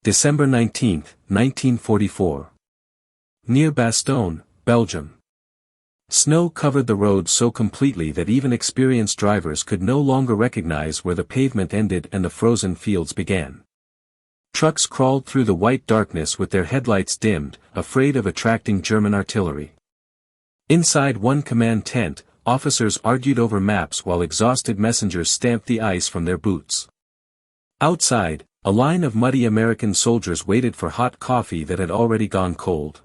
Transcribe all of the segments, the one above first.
December 19, 1944. Near Bastogne, Belgium. Snow covered the road so completely that even experienced drivers could no longer recognize where the pavement ended and the frozen fields began. Trucks crawled through the white darkness with their headlights dimmed, afraid of attracting German artillery. Inside one command tent, officers argued over maps while exhausted messengers stamped the ice from their boots. Outside, a line of muddy American soldiers waited for hot coffee that had already gone cold.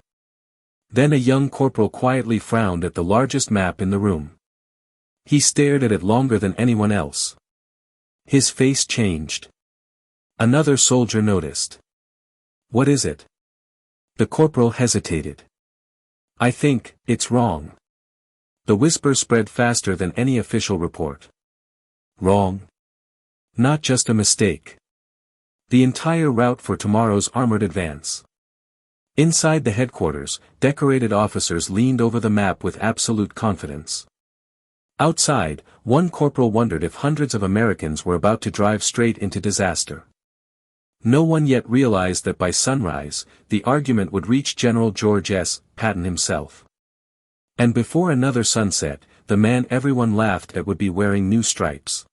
Then a young corporal quietly frowned at the largest map in the room. He stared at it longer than anyone else. His face changed. Another soldier noticed. "What is it?" The corporal hesitated. "I think it's wrong." The whisper spread faster than any official report. Wrong? Not just a mistake. The entire route for tomorrow's armored advance. Inside the headquarters, decorated officers leaned over the map with absolute confidence. Outside, one corporal wondered if hundreds of Americans were about to drive straight into disaster. No one yet realized that by sunrise, the argument would reach General George S. Patton himself. And before another sunset, the man everyone laughed at would be wearing new stripes.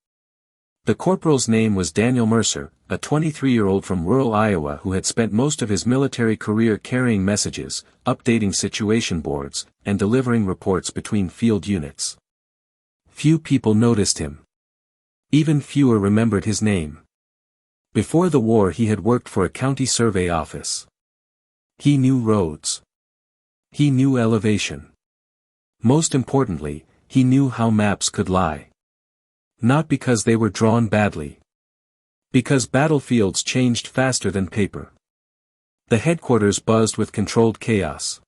The corporal's name was Daniel Mercer, a 23-year-old from rural Iowa who had spent most of his military career carrying messages, updating situation boards, and delivering reports between field units. Few people noticed him. Even fewer remembered his name. Before the war he had worked for a county survey office. He knew roads. He knew elevation. Most importantly, he knew how maps could lie. Not because they were drawn badly. Because battlefields changed faster than paper. The headquarters buzzed with controlled chaos.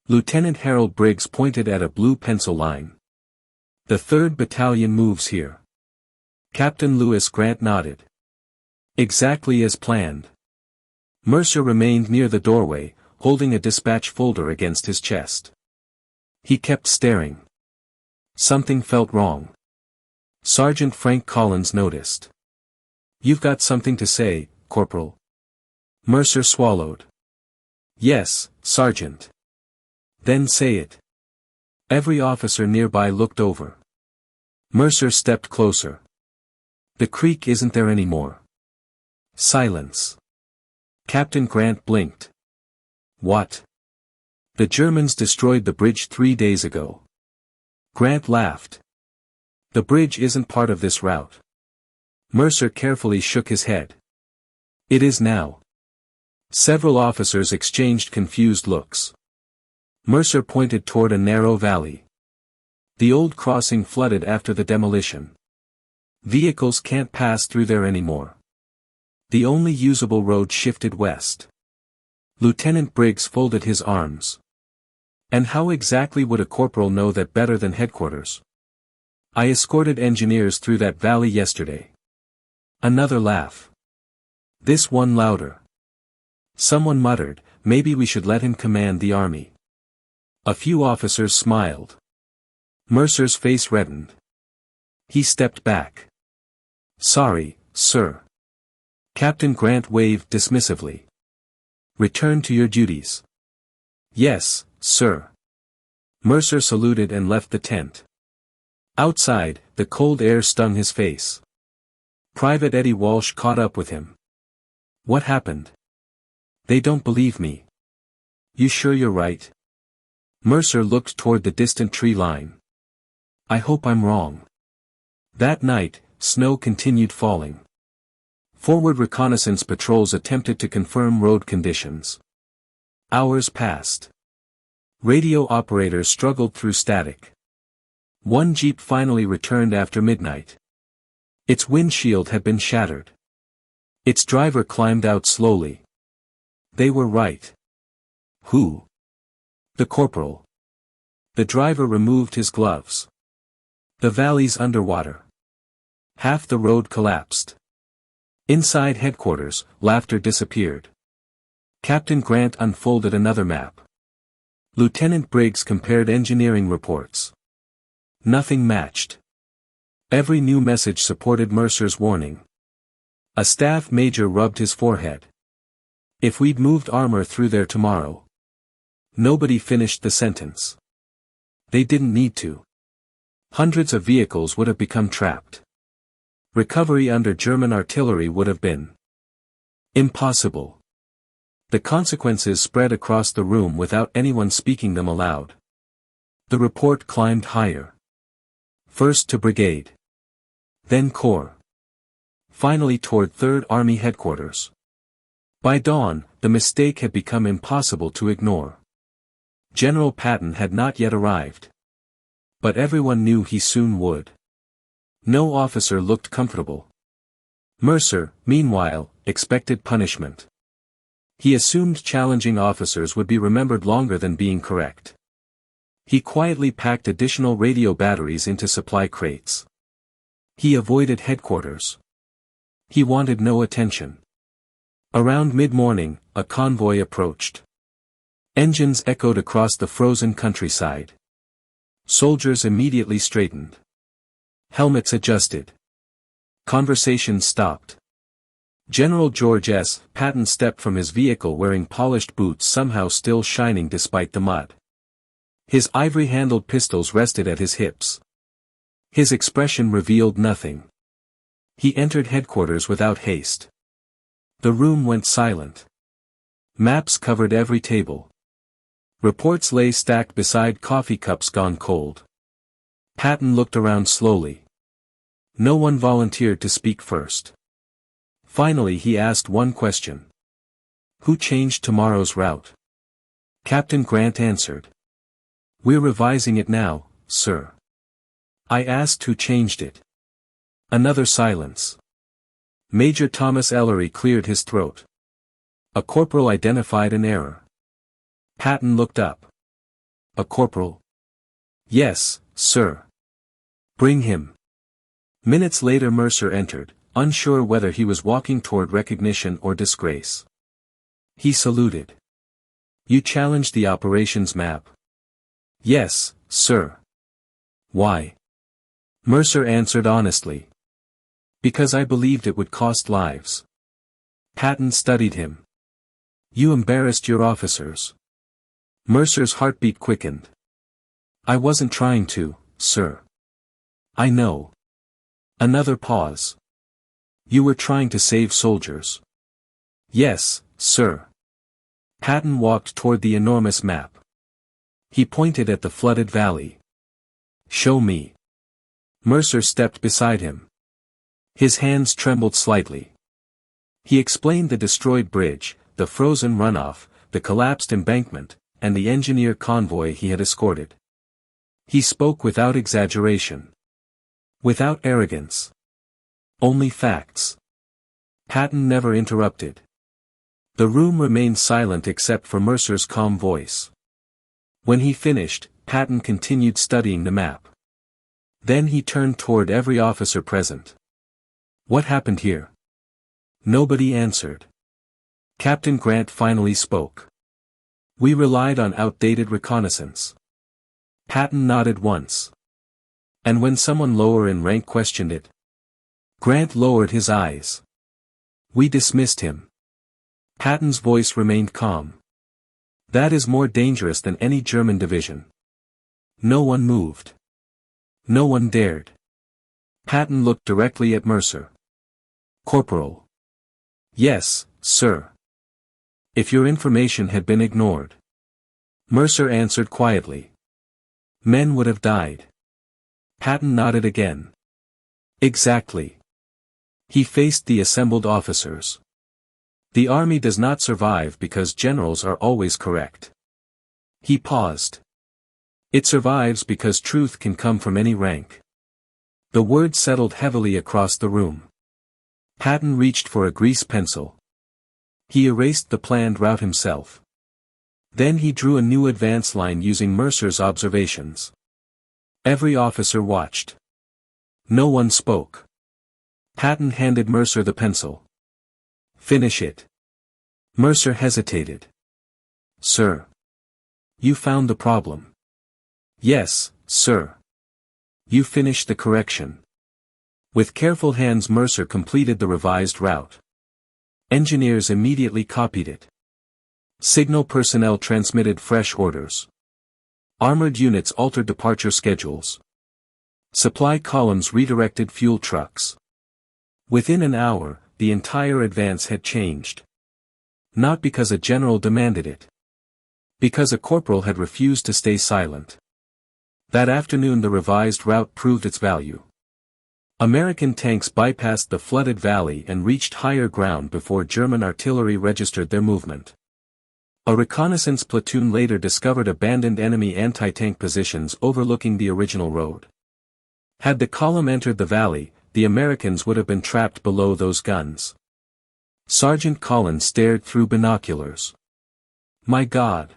Lieutenant Harold Briggs pointed at a blue pencil line. "The 3rd Battalion moves here." Captain Lewis Grant nodded. "Exactly as planned." Mercer remained near the doorway, holding a dispatch folder against his chest. He kept staring. Something felt wrong. Sergeant Frank Collins noticed. "You've got something to say, Corporal." Mercer swallowed. "Yes, Sergeant." "Then say it." Every officer nearby looked over. Mercer stepped closer. "The creek isn't there anymore." Silence. Captain Grant blinked. "What?" "The Germans destroyed the bridge 3 days ago." Grant laughed. "The bridge isn't part of this route." Mercer carefully shook his head. "It is now." Several officers exchanged confused looks. Mercer pointed toward a narrow valley. "The old crossing flooded after the demolition. Vehicles can't pass through there anymore. The only usable road shifted west." Lieutenant Briggs folded his arms. "And how exactly would a corporal know that better than headquarters? I escorted engineers through that valley yesterday." Another laugh. This one louder. Someone muttered, "Maybe we should let him command the army." A few officers smiled. Mercer's face reddened. He stepped back. "Sorry, sir." Captain Grant waved dismissively. "Return to your duties." "Yes, sir." Mercer saluted and left the tent. Outside, the cold air stung his face. Private Eddie Walsh caught up with him. "What happened?" "They don't believe me." "You sure you're right?" Mercer looked toward the distant tree line. "I hope I'm wrong." That night, snow continued falling. Forward reconnaissance patrols attempted to confirm road conditions. Hours passed. Radio operators struggled through static. One jeep finally returned after midnight. Its windshield had been shattered. Its driver climbed out slowly. They were right. Who? The corporal. The driver removed his gloves. The valley's underwater. Half the road collapsed. Inside headquarters, laughter disappeared. Captain Grant unfolded another map. Lieutenant Briggs compared engineering reports. Nothing matched. Every new message supported Mercer's warning. A staff major rubbed his forehead. If we'd moved armor through there tomorrow. Nobody finished the sentence. They didn't need to. Hundreds of vehicles would have become trapped. Recovery under German artillery would have been impossible. The consequences spread across the room without anyone speaking them aloud. The report climbed higher. First to brigade. Then corps. Finally toward 3rd Army headquarters. By dawn, the mistake had become impossible to ignore. General Patton had not yet arrived. But everyone knew he soon would. No officer looked comfortable. Mercer, meanwhile, expected punishment. He assumed challenging officers would be remembered longer than being correct. He quietly packed additional radio batteries into supply crates. He avoided headquarters. He wanted no attention. Around mid-morning, a convoy approached. Engines echoed across the frozen countryside. Soldiers immediately straightened. Helmets adjusted. Conversation stopped. General George S. Patton stepped from his vehicle wearing polished boots somehow still shining despite the mud. His ivory-handled pistols rested at his hips. His expression revealed nothing. He entered headquarters without haste. The room went silent. Maps covered every table. Reports lay stacked beside coffee cups gone cold. Patton looked around slowly. No one volunteered to speak first. Finally he asked one question. Who changed tomorrow's route? Captain Grant answered. We're revising it now, sir. I asked who changed it. Another silence. Major Thomas Ellery cleared his throat. A corporal identified an error. Patton looked up. A corporal? Yes, sir. Bring him. Minutes later Mercer entered, unsure whether he was walking toward recognition or disgrace. He saluted. You challenged the operations map? Yes, sir. Why? Mercer answered honestly. Because I believed it would cost lives. Patton studied him. You embarrassed your officers. Mercer's heartbeat quickened. I wasn't trying to, sir. I know. Another pause. You were trying to save soldiers. Yes, sir. Patton walked toward the enormous map. He pointed at the flooded valley. Show me. Mercer stepped beside him. His hands trembled slightly. He explained the destroyed bridge, the frozen runoff, the collapsed embankment, and the engineer convoy he had escorted. He spoke without exaggeration. Without arrogance. Only facts. Patton never interrupted. The room remained silent except for Mercer's calm voice. When he finished, Patton continued studying the map. Then he turned toward every officer present. What happened here? Nobody answered. Captain Grant finally spoke. We relied on outdated reconnaissance. Patton nodded once. And when someone lower in rank questioned it? Grant lowered his eyes. We dismissed him. Patton's voice remained calm. That is more dangerous than any German division. No one moved. No one dared. Patton looked directly at Mercer. Corporal. Yes, sir. If your information had been ignored. Mercer answered quietly. Men would have died. Patton nodded again. Exactly. He faced the assembled officers. The army does not survive because generals are always correct. He paused. It survives because truth can come from any rank. The word settled heavily across the room. Patton reached for a grease pencil. He erased the planned route himself. Then he drew a new advance line using Mercer's observations. Every officer watched. No one spoke. Patton handed Mercer the pencil. Finish it. Mercer hesitated. Sir. You found the problem. Yes, sir. You finished the correction. With careful hands Mercer completed the revised route. Engineers immediately copied it. Signal personnel transmitted fresh orders. Armored units altered departure schedules. Supply columns redirected fuel trucks. Within an hour, the entire advance had changed. Not because a general demanded it. Because a corporal had refused to stay silent. That afternoon the revised route proved its value. American tanks bypassed the flooded valley and reached higher ground before German artillery registered their movement. A reconnaissance platoon later discovered abandoned enemy anti-tank positions overlooking the original road. Had the column entered the valley, the Americans would have been trapped below those guns. Sergeant Collins stared through binoculars. "My God!"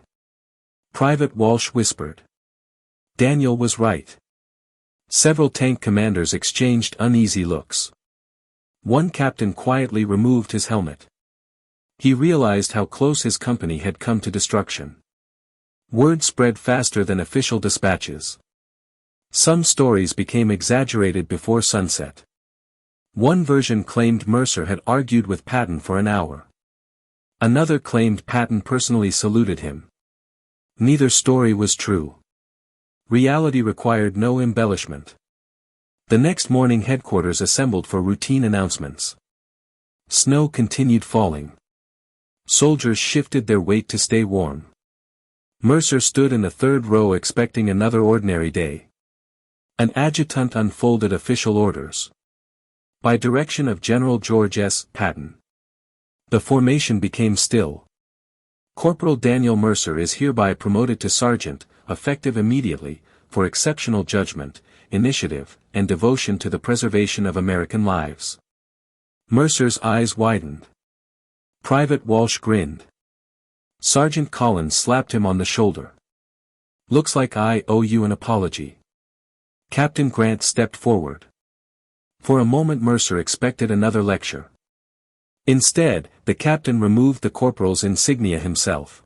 Private Walsh whispered. Daniel was right. Several tank commanders exchanged uneasy looks. One captain quietly removed his helmet. He realized how close his company had come to destruction. Word spread faster than official dispatches. Some stories became exaggerated before sunset. One version claimed Mercer had argued with Patton for an hour. Another claimed Patton personally saluted him. Neither story was true. Reality required no embellishment. The next morning headquarters assembled for routine announcements. Snow continued falling. Soldiers shifted their weight to stay warm. Mercer stood in the third row expecting another ordinary day. An adjutant unfolded official orders. By direction of General George S. Patton. The formation became still. Corporal Daniel Mercer is hereby promoted to sergeant, effective immediately, for exceptional judgment, initiative, and devotion to the preservation of American lives. Mercer's eyes widened. Private Walsh grinned. Sergeant Collins slapped him on the shoulder. "Looks like I owe you an apology." Captain Grant stepped forward. For a moment Mercer expected another lecture. Instead, the captain removed the corporal's insignia himself.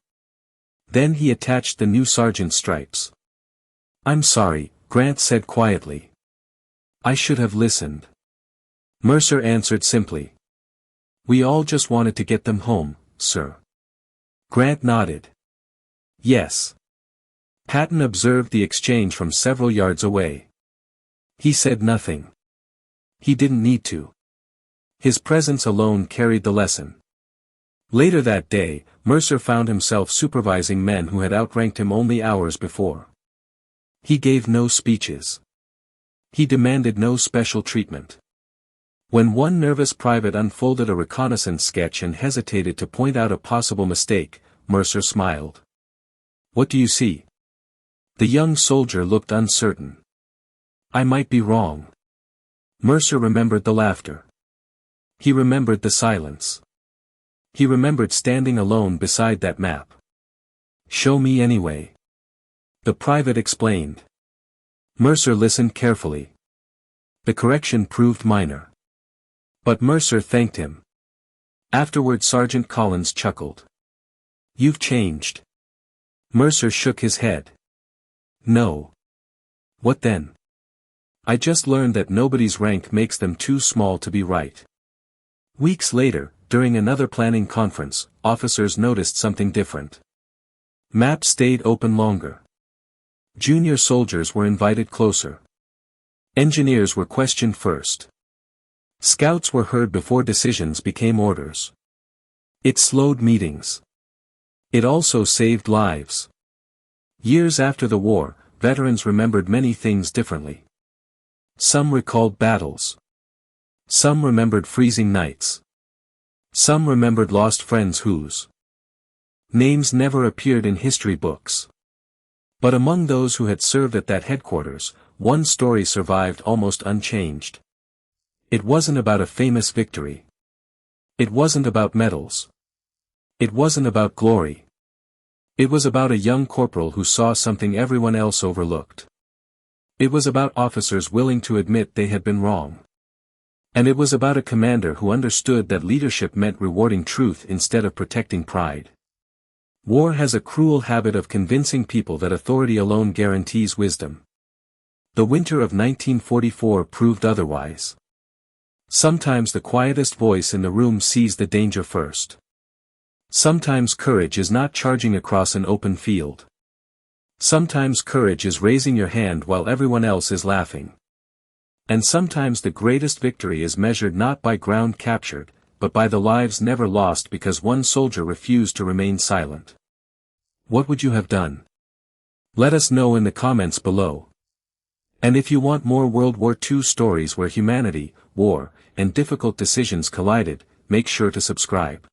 Then he attached the new sergeant's stripes. "I'm sorry," Grant said quietly. "I should have listened." Mercer answered simply. "We all just wanted to get them home, sir." Grant nodded. "Yes." Patton observed the exchange from several yards away. He said nothing. He didn't need to. His presence alone carried the lesson. Later that day, Mercer found himself supervising men who had outranked him only hours before. He gave no speeches. He demanded no special treatment. When one nervous private unfolded a reconnaissance sketch and hesitated to point out a possible mistake, Mercer smiled. "What do you see?" The young soldier looked uncertain. "I might be wrong." Mercer remembered the laughter. He remembered the silence. He remembered standing alone beside that map. "Show me anyway." The private explained. Mercer listened carefully. The correction proved minor. But Mercer thanked him. Afterward Sergeant Collins chuckled. "You've changed." Mercer shook his head. "No." "What then?" "I just learned that nobody's rank makes them too small to be right." Weeks later, during another planning conference, officers noticed something different. Maps stayed open longer. Junior soldiers were invited closer. Engineers were questioned first. Scouts were heard before decisions became orders. It slowed meetings. It also saved lives. Years after the war, veterans remembered many things differently. Some recalled battles. Some remembered freezing nights. Some remembered lost friends whose names never appeared in history books. But among those who had served at that headquarters, one story survived almost unchanged. It wasn't about a famous victory. It wasn't about medals. It wasn't about glory. It was about a young corporal who saw something everyone else overlooked. It was about officers willing to admit they had been wrong. And it was about a commander who understood that leadership meant rewarding truth instead of protecting pride. War has a cruel habit of convincing people that authority alone guarantees wisdom. The winter of 1944 proved otherwise. Sometimes the quietest voice in the room sees the danger first. Sometimes courage is not charging across an open field. Sometimes courage is raising your hand while everyone else is laughing. And sometimes the greatest victory is measured not by ground captured, but by the lives never lost because one soldier refused to remain silent. What would you have done? Let us know in the comments below. And if you want more World War II stories where humanity, war, and difficult decisions collided, make sure to subscribe.